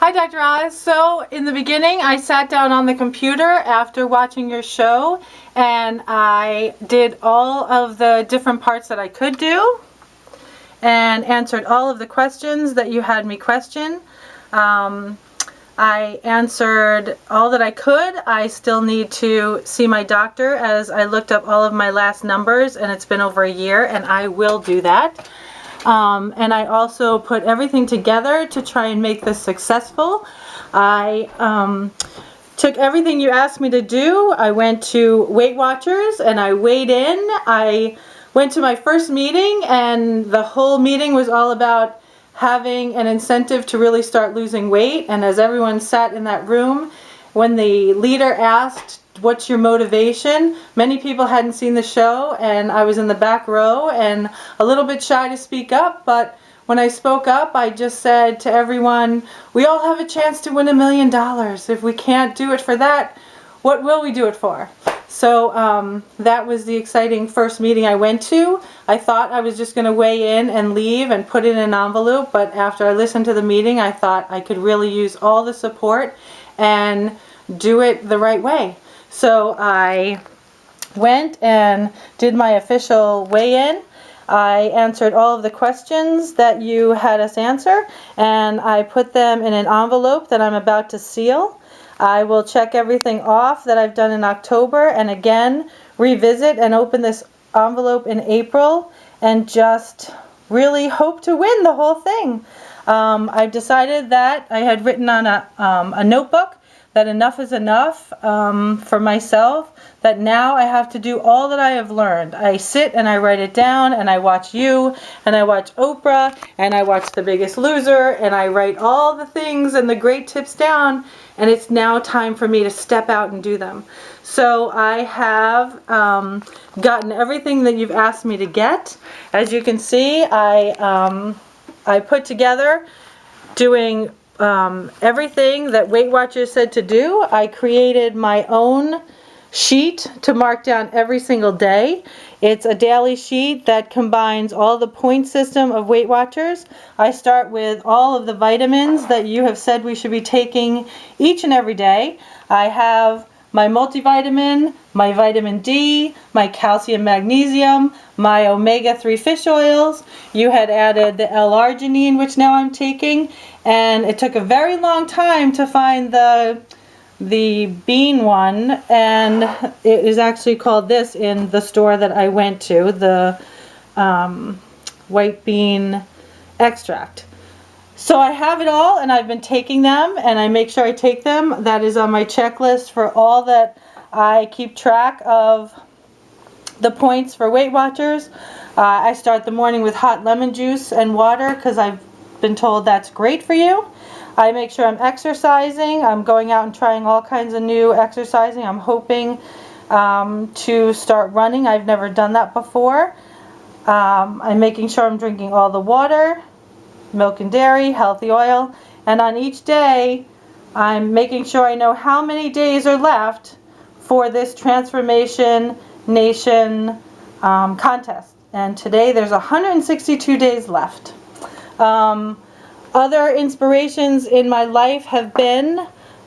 Hi, Dr. Oz. So in the beginning, I sat down on the computer after watching your show, and I did all of the different parts that I could do and answered all of the questions that you had me question. I answered all that I could. I still need to see my doctor as I looked up all of my last numbers, and it's been over a year, and I will do that. And I also put everything together to try and make this successful. I took everything you asked me to do. I went to Weight Watchers and I weighed in. I went to my first meeting, and the whole meeting was all about having an incentive to really start losing weight. And as everyone sat in that room, when the leader asked, "What's your motivation?" many people hadn't seen the show, and I was in the back row and a little bit shy to speak up, but when I spoke up, I just said to everyone, we all have a chance to win $1 million. If we can't do it for that, what will we do it for? So that was the exciting first meeting I went to. I thought I was just going to weigh in and leave and put it in an envelope, but after I listened to the meeting, I thought I could really use all the support and do it the right way. So I went and did my official weigh-in. I answered all of the questions that you had us answer, and I put them in an envelope that I'm about to seal. I will check everything off that I've done in October, and again revisit and open this envelope in April and just really hope to win the whole thing. I've decided that I had written on a notebook that enough is enough for myself, that now I have to do all that I have learned. I sit and I write it down, and I watch you, and I watch Oprah, and I watch The Biggest Loser, and I write all the things and the great tips down, and it's now time for me to step out and do them. So I have gotten everything that you've asked me to get. As you can see, I put together doing everything that Weight Watchers said to do. I created my own sheet to mark down every single day. It's a daily sheet that combines all the point system of Weight Watchers. I start with all of the vitamins that you have said we should be taking each and every day. I have my multivitamin, my vitamin D, my calcium magnesium, my omega-3 fish oils. You had added the L-arginine, which now I'm taking, and it took a very long time to find the bean one, and it is actually called this in the store that I went to, the white bean extract. So I have it all, and I've been taking them, and I make sure I take them. That is on my checklist for all that I keep track of the points for Weight Watchers. I start the morning with hot lemon juice and water because I've been told that's great for you. I make sure I'm exercising. I'm going out and trying all kinds of new exercising. I'm hoping to start running. I've never done that before. I'm making sure I'm drinking all the water, milk and dairy, healthy oil, and on each day I'm making sure I know how many days are left for this Transformation Nation contest. And today there's 162 days left. Other inspirations in my life have been,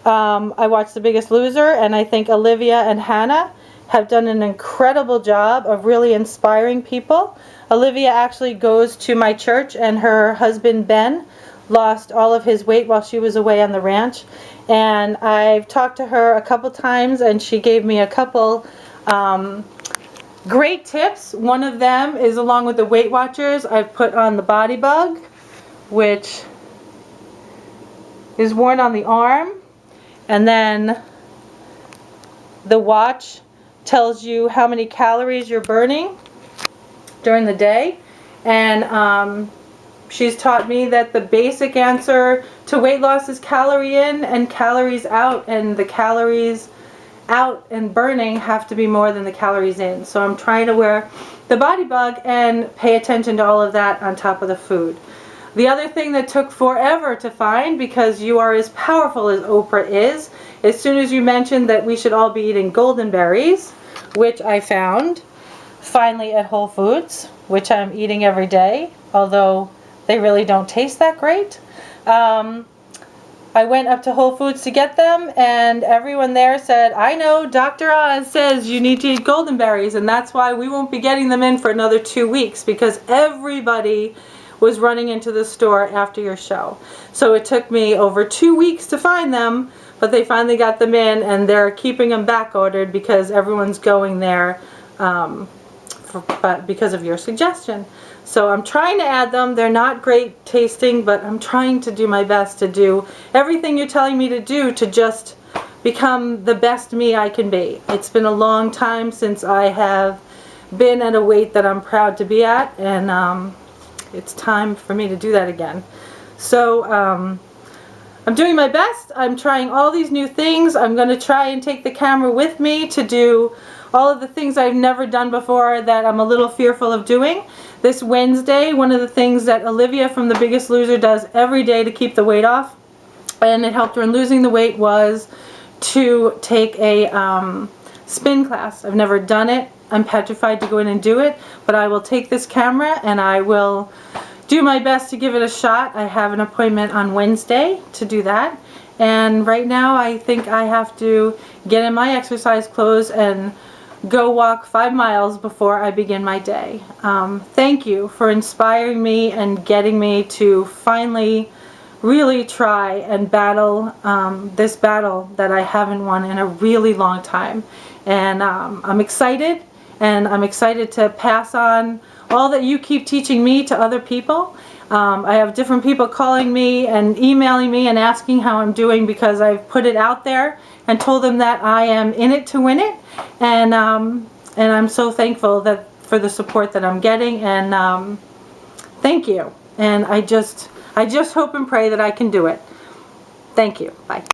I watched The Biggest Loser, and I think Olivia and Hannah have done an incredible job of really inspiring people. Olivia actually goes to my church, and her husband Ben lost all of his weight while she was away on the ranch. And I've talked to her a couple times, and she gave me a couple great tips. One of them is, along with the Weight Watchers, I've put on the Body Bug, which is worn on the arm, and then the watch tells you how many calories you're burning during the day. And she's taught me that the basic answer to weight loss is calorie in and calories out, and the calories out and burning have to be more than the calories in. So I'm trying to wear the Body Bug and pay attention to all of that on top of the food. The other thing that took forever to find, because you are as powerful as Oprah is, as soon as you mentioned that we should all be eating golden berries, which I found finally at Whole Foods, which I'm eating every day, although they really don't taste that great. I went up to Whole Foods to get them, and everyone there said, I know Dr. Oz says you need to eat golden berries, and that's why we won't be getting them in for another 2 weeks, because everybody was running into the store after your show. So it took me over 2 weeks to find them, but they finally got them in, and they're keeping them back ordered because everyone's going there because of your suggestion. So I'm trying to add them. They're not great tasting, but I'm trying to do my best to do everything you're telling me to do to just become the best me I can be. It's been a long time since I have been at a weight that I'm proud to be at, and it's time for me to do that again. So I'm doing my best. I'm trying all these new things. I'm going to try and take the camera with me to do all of the things I've never done before that I'm a little fearful of doing. This Wednesday, one of the things that Olivia from The Biggest Loser does every day to keep the weight off, and it helped her in losing the weight, was to take a spin class. I've never done it. I'm petrified to go in and do it, but I will take this camera and I will do my best to give it a shot. I have an appointment on Wednesday to do that, and right now I think I have to get in my exercise clothes and go walk 5 miles before I begin my day. Thank you for inspiring me and getting me to finally really try and battle this battle that I haven't won in a really long time. And I'm excited, and I'm excited to pass on all that you keep teaching me to other people. I have different people calling me and emailing me and asking how I'm doing because I've put it out there and told them that I am in it to win it, and I'm so thankful that for the support that I'm getting, and thank you. And I just hope and pray that I can do it. Thank you. Bye.